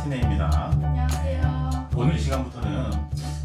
파티네입니다. 안녕하세요. 오늘 이 시간부터는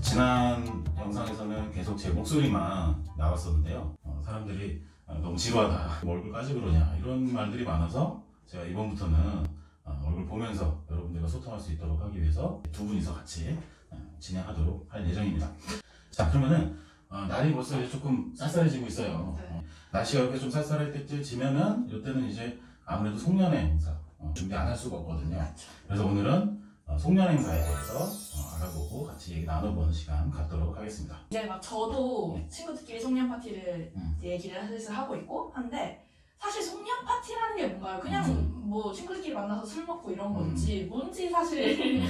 지난 영상에서는 계속 제 목소리만 나왔었는데요. 사람들이 너무 지루하다, 얼굴 까지 그러냐 이런 말들이 많아서 제가 이번부터는 얼굴 보면서 여러분들과 소통할 수 있도록 하기 위해서 두 분이서 같이 진행하도록 할 예정입니다. 자, 그러면은 날이 벌써 이제 조금 쌀쌀해지고 있어요. 날씨가 이렇게 좀 쌀쌀할 때쯤이면은 이때는 이제 아무래도 송년회 행사 준비 안 할 수가 없거든요. 그래서 오늘은 송년 행사에 대해서 알아보고 같이 얘기 나눠보는 시간 갖도록 하겠습니다. 이제 막 저도 친구들끼리 송년 파티를 얘기를 사실 하고 있고 한데, 사실 송년 파티라는 게 뭔가요? 그냥 뭐 친구들끼리 만나서 술 먹고 이런 건지 뭔지 사실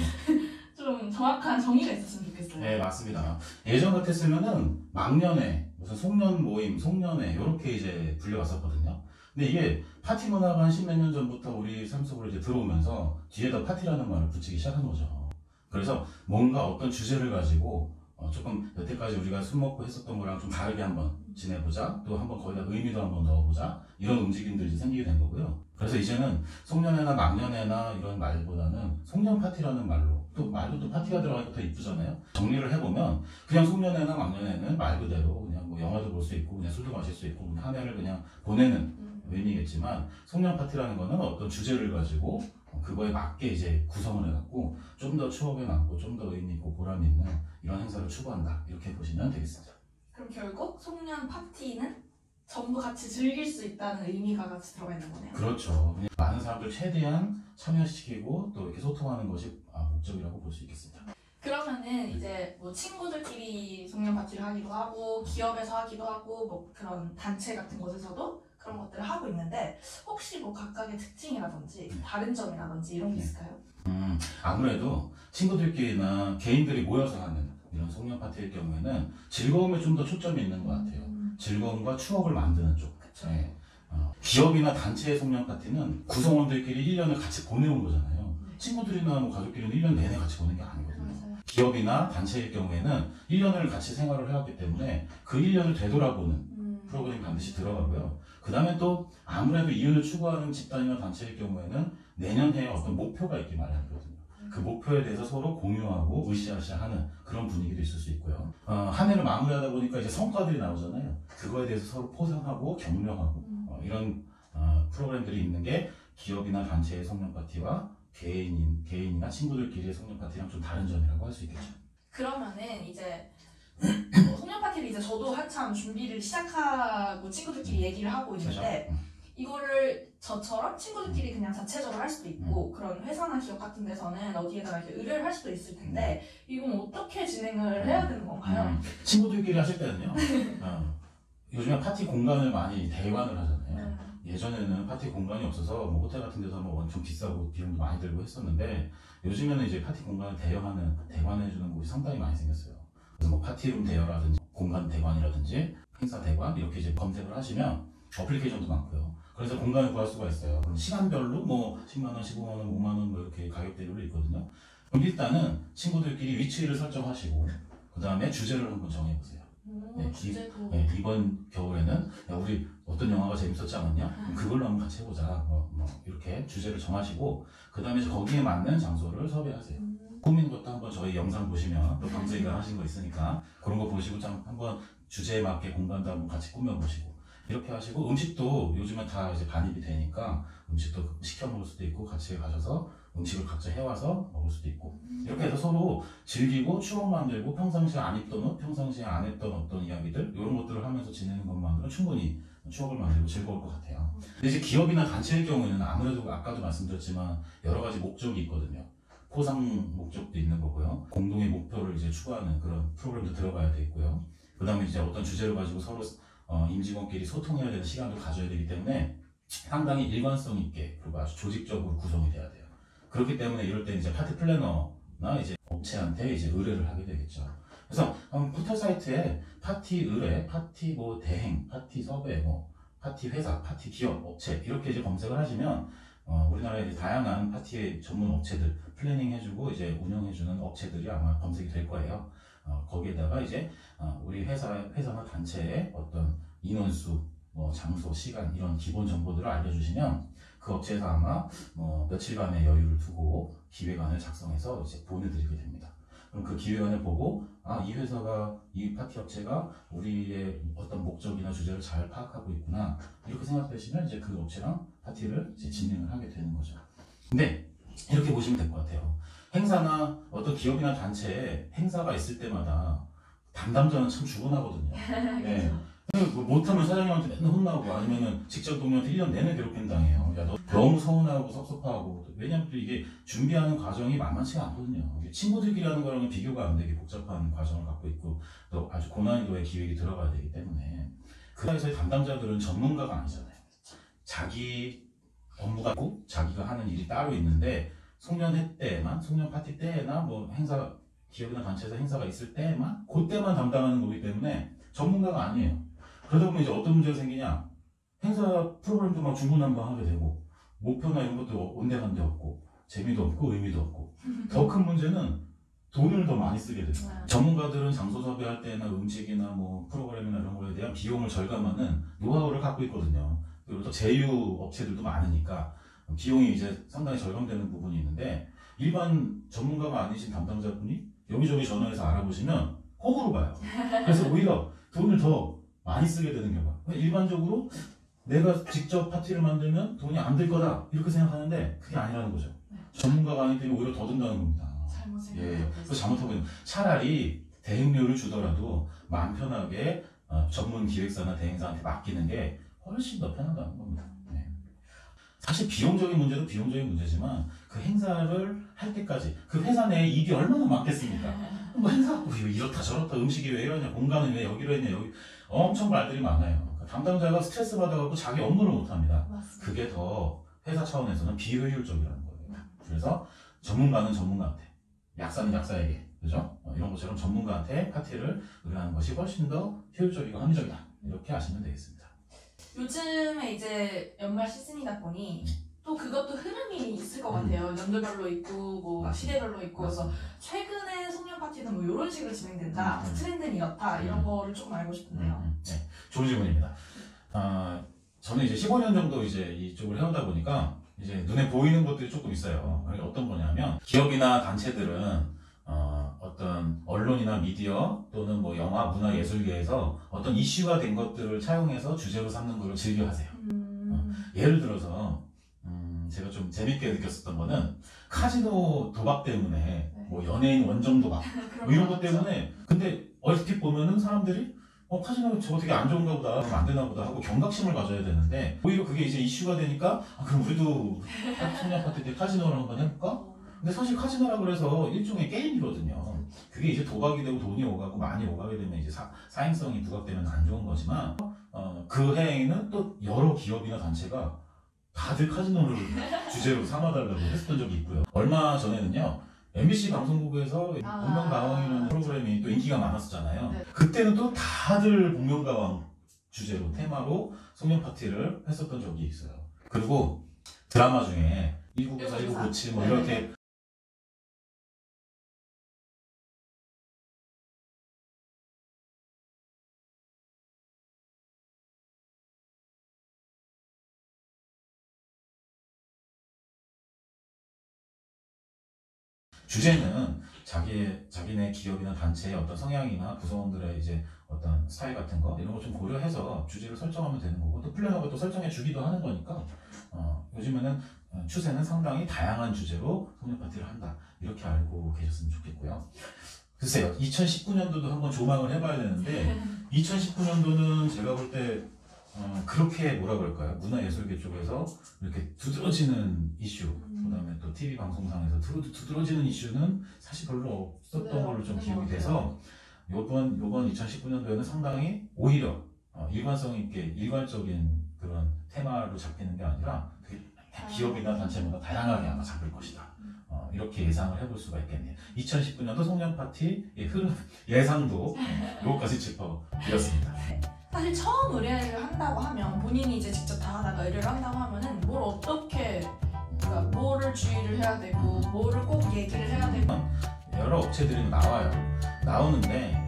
좀 정확한 정의가 있었으면 좋겠어요. 네, 맞습니다. 예전 같았으면은 막년회, 무슨 송년 모임, 송년회 이렇게 이제 불려왔었거든요. 근데 이게 파티 문화가 한 십몇 년 전부터 우리 삶 속으로 이제 들어오면서 뒤에다 파티라는 말을 붙이기 시작한 거죠. 그래서 뭔가 어떤 주제를 가지고 조금 여태까지 우리가 술 먹고 했었던 거랑 좀 다르게 한번 지내보자, 또 한번 거기다 의미도 한번 넣어보자, 이런 움직임들이 생기게 된 거고요. 그래서 이제는 송년회나 막년회나 이런 말보다는 송년 파티라는 말로, 또 말도 또 파티가 들어가니까 더 이쁘잖아요. 정리를 해보면 그냥 송년회나 막년회는 말 그대로 그냥 뭐 영화도 볼 수 있고 그냥 술도 마실 수 있고 한 해를 그냥 보내는 의미겠지만, 송년 파티라는 거는 어떤 주제를 가지고 그거에 맞게 이제 구성을 해갖고 좀 더 추억에 남고 좀 더 의미 있고 보람 있는 이런 행사를 추구한다, 이렇게 보시면 되겠습니다. 그럼 결국 송년 파티는 전부 같이 즐길 수 있다는 의미가 같이 들어가 있는 거네요. 그렇죠. 많은 사람들 최대한 참여시키고 또 이렇게 소통하는 것이 목적이라고 볼 수 있겠습니다. 그러면은 이제 뭐 친구들끼리 송년 파티를 하기도 하고 기업에서 하기도 하고 뭐 그런 단체 같은 곳에서도 그런 것들을 하고 있는데, 혹시 뭐 각각의 특징이라든지 다른 점이라든지 이런 게 있을까요? 아무래도 친구들끼리나 개인들이 모여서 하는 이런 송년 파티일 경우에는 즐거움에 좀 더 초점이 있는 것 같아요. 즐거움과 추억을 만드는 쪽. 그쵸. 네. 기업이나 단체의 송년 파티는 구성원들끼리 1년을 같이 보내온 거잖아요. 친구들이나 뭐 가족끼리는 1년 내내 같이 보낸 게 아니거든요. 맞아요. 기업이나 단체일 경우에는 1년을 같이 생활을 해왔기 때문에 그 1년을 되돌아보는 프로그램이 반드시 들어가고요. 그 다음에 또 아무래도 이윤을 추구하는 집단이나 단체일 경우에는 내년해에 어떤 목표가 있기 마련이거든요. 그 목표에 대해서 서로 공유하고 으쌰으쌰하는 그런 분위기도 있을 수 있고요. 한 해를 마무리하다 보니까 이제 성과들이 나오잖아요. 그거에 대해서 서로 포상하고 격려하고 이런 프로그램들이 있는 게 기업이나 단체의 송년 파티와 개인이나 친구들끼리의 송년 파티랑 좀 다른 점이라고 할 수 있겠죠. 그러면은 이제 송년 파티를 이제 저도 한참 준비를 시작하고 친구들끼리 얘기를 하고 있는데, 이거를 저처럼 친구들끼리 그냥 자체적으로 할 수도 있고 그런 회사나 기업 같은 데서는 어디에다가 이렇게 의뢰를 할 수도 있을 텐데, 이건 어떻게 진행을 해야 되는 건가요? 친구들끼리 하실 때는요. 요즘에 파티 공간을 많이 대관을 하잖아요. 예전에는 파티 공간이 없어서 뭐 호텔 같은 데서 뭐 엄청 비싸고 비용도 많이 들고 했었는데, 요즘에는 이제 파티 공간을 대관해주는 곳이 상당히 많이 생겼어요. 그래서 뭐 파티룸 대여라든지 공간 대관이라든지 행사 대관 이렇게 이제 검색을 하시면 어플리케이션도 많고요. 그래서 공간을 구할 수가 있어요. 그럼 시간별로 뭐 10만원, 15만원, 5만원 뭐 이렇게 가격대별로 있거든요. 그럼 일단은 친구들끼리 위치를 설정하시고 그 다음에 주제를 한번 정해보세요. 주제도. 이번 겨울에는 야, 우리 어떤 영화가 재밌었지 않았냐? 그럼 그걸로 한번 같이 해보자. 이렇게 주제를 정하시고 그 다음에 거기에 맞는 장소를 섭외하세요. 꾸미는 것도 한번 저희 영상 보시면 또 방송이가 하신 거 있으니까 그런 거 보시고 한번 주제에 맞게 공간도 한번 같이 꾸며보시고 이렇게 하시고, 음식도 요즘은 다 이제 반입이 되니까 음식도 시켜 먹을 수도 있고 같이 가셔서 음식을 각자 해와서 먹을 수도 있고, 이렇게 해서 서로 즐기고 추억 만들고 평상시에 안 입던 옷, 평상시에 안 했던 어떤 이야기들 이런 것들을 하면서 지내는 것만으로 충분히 추억을 만들고 즐거울 것 같아요. 근데 이제 기업이나 단체일 경우에는 아무래도 아까도 말씀드렸지만 여러 가지 목적이 있거든요. 포상 목적도 있는 거고요. 공동의 목표를 이제 추구하는 그런 프로그램도 들어가야 되겠고요. 그 다음에 이제 어떤 주제를 가지고 서로 임직원끼리 소통해야 되는 시간도 가져야 되기 때문에 상당히 일관성 있게 그리고 아주 조직적으로 구성이 돼야 돼요. 그렇기 때문에 이럴 때 이제 파티 플래너나 이제 업체한테 이제 의뢰를 하게 되겠죠. 그래서 포털 사이트에 파티 의뢰, 파티 뭐 대행, 파티 섭외, 뭐 파티 회사, 파티 기업, 업체 이렇게 이제 검색을 하시면 우리나라에 이제 다양한 파티 전문 업체들 플래닝 해주고 이제 운영해주는 업체들이 아마 검색이 될 거예요. 거기에다가 이제 우리 회사나 단체의 어떤 인원수, 뭐 장소, 시간 이런 기본 정보들을 알려주시면 그 업체에서 아마 뭐 며칠간의 여유를 두고 기획안을 작성해서 이제 보내드리게 됩니다. 그럼 그 기획안을 보고 이 회사가, 이 파티 업체가 우리의 어떤 목적이나 주제를 잘 파악하고 있구나 이렇게 생각되시면 이제 그 업체랑 파티를 이제 진행을 하게 되는 거죠. 근데 이렇게 보시면 될 것 같아요. 행사나 어떤 기업이나 단체에 행사가 있을 때마다 담당자는 참 죽어나거든요. 네. 못하면 사장님한테 맨날 혼나고 아니면은 직장 동료한테 1년 내내 괴롭힘 당해요. 야, 너 너무 서운하고 섭섭하고. 왜냐면 또 이게 준비하는 과정이 만만치가 않거든요. 친구들끼리 하는 거랑은 비교가 안 되게 복잡한 과정을 갖고 있고 또 아주 고난이도의 기획이 들어가야 되기 때문에 그 회사의 담당자들은 전문가가 아니잖아요. 자기 업무가 있고 자기가 하는 일이 따로 있는데 송년회 때만, 송년 파티 때나 뭐 행사, 기업이나 단체에서 행사가 있을 때만 그때만 담당하는 거기 때문에 전문가가 아니에요. 그러다 보면 이제 어떤 문제가 생기냐, 행사 프로그램도 막 중구난방하게 되고 목표나 이런 것도 온데간데 없고 재미도 없고 의미도 없고 더 큰 문제는 돈을 더 많이 쓰게 돼요. 전문가들은 장소 섭외할 때나 음식이나 뭐 프로그램이나 이런 거에 대한 비용을 절감하는 노하우를 갖고 있거든요. 그리고 또 제휴 업체들도 많으니까 비용이 이제 상당히 절감되는 부분이 있는데 일반 전문가가 아니신 담당자분이 여기저기 전화해서 알아보시면 호구로 봐요. 그래서 오히려 돈을 더 많이 쓰게 되는 경우가. 일반적으로 내가 직접 파티를 만들면 돈이 안 들 거다 이렇게 생각하는데 그게 아니라는 거죠. 전문가가 아니기 때문에 오히려 더 든다는 겁니다. 잘못 그래서 잘못하고 있는, 차라리 대행료를 주더라도 마음 편하게 전문 기획사나 대행사한테 맡기는 게 훨씬 더 편하다는 겁니다. 사실 비용적인 문제도 비용적인 문제지만 그 행사를 할 때까지 그 회사 내에 일이 얼마나 많겠습니까? 뭐 행사 이렇다 저렇다, 음식이 왜 이러냐, 공간은 왜 여기로 했냐, 여기 엄청 말들이 많아요. 그러니까 담당자가 스트레스 받아갖고 자기 업무를 못합니다. 그게 더 회사 차원에서는 비효율적이라는 거예요. 그래서 전문가는 전문가한테, 약사는 약사에게, 그죠? 이런 것처럼 전문가한테 파티를 의뢰하는 것이 훨씬 더 효율적이고 합리적이다. 이렇게 아시면 되겠습니다. 요즘에 이제 연말 시즌이다 보니 또 그것도 흐름이 있을 것 같아요. 연도별로 있고 뭐 맞습니다. 시대별로 있고 그래서 최근에 송년 파티는 뭐 이런 식으로 진행된다, 트렌드는 이렇다 이런 거를 조금 알고 싶은데요. 네, 좋은 질문입니다. 저는 이제 15년 정도 이제 이쪽을 해오다 보니까 이제 눈에 보이는 것들이 조금 있어요. 어떤 거냐면 기업이나 단체들은 어떤 언론이나 미디어 또는 뭐 영화, 문화, 예술계에서 어떤 이슈가 된 것들을 차용해서 주제로 삼는 것을 즐겨 하세요. 예를 들어서 제가 좀 재밌게 느꼈었던 거는 카지노 도박 때문에 뭐 연예인 원정 도박 뭐 이런 것 때문에, 근데 얼핏 보면은 사람들이 카지노 저거 되게 안 좋은가 보다, 그럼 안 되나 보다 하고 경각심을 가져야 되는데 오히려 그게 이제 이슈가 되니까 그럼 우리도 송년 파티 때 카지노를 한번 해볼까? 근데 사실 카지노라 그래서 일종의 게임이거든요. 그게 이제 도박이 되고 돈이 오가고 많이 오가게 되면 이제 사행성이 부각되면 안 좋은 거지만 그 해에는 또 여러 기업이나 단체가 다들 카지노를 주제로 삼아달라고 했었던 적이 있고요. 얼마 전에는요, MBC 방송국에서 복면가왕이라는 프로그램이 또 인기가 많았었잖아요. 네. 그때는 또 다들 복면가왕 주제로 테마로 송년 파티를 했었던 적이 있어요. 그리고 드라마 중에 1994, 1997 뭐 이렇게 주제는 자기네 기업이나 단체의 어떤 성향이나 구성원들의 이제 어떤 스타일 같은 거 이런 거 좀 고려해서 주제를 설정하면 되는 거고, 또 플래너가 또 설정해 주기도 하는 거니까 요즘에는 추세는 상당히 다양한 주제로 송년 파티를 한다 이렇게 알고 계셨으면 좋겠고요. 글쎄요, 2019년도도 한번 조망을 해봐야 되는데 2019년도는 제가 볼 때 그렇게 뭐라 그럴까요? 문화예술계 쪽에서 이렇게 두드러지는 이슈, 그다음에 또 TV 방송상에서 두드러지는 이슈는 사실 별로 없었던 걸로 좀 기억이 돼서 요번 2019년도에는 상당히 오히려 일관성 있게 일괄적인 그런 테마로 잡히는 게 아니라 되게 기업이나 단체마다 다양하게 아마 잡힐 것이다. 이렇게 예상을 해볼 수가 있겠네요. 2019년도 송년 파티의 흐름 예상도 요거까지 짚어드렸습니다. 사실 처음 의뢰를 한다고 하면 본인이 이제 직접 다 하다가 의뢰를 한다고 하면은 뭘 어떻게, 그러니까 뭐를 주의를 해야 되고 뭐를 꼭 얘기를 해야 되고 여러 업체들이 나와요. 나오는데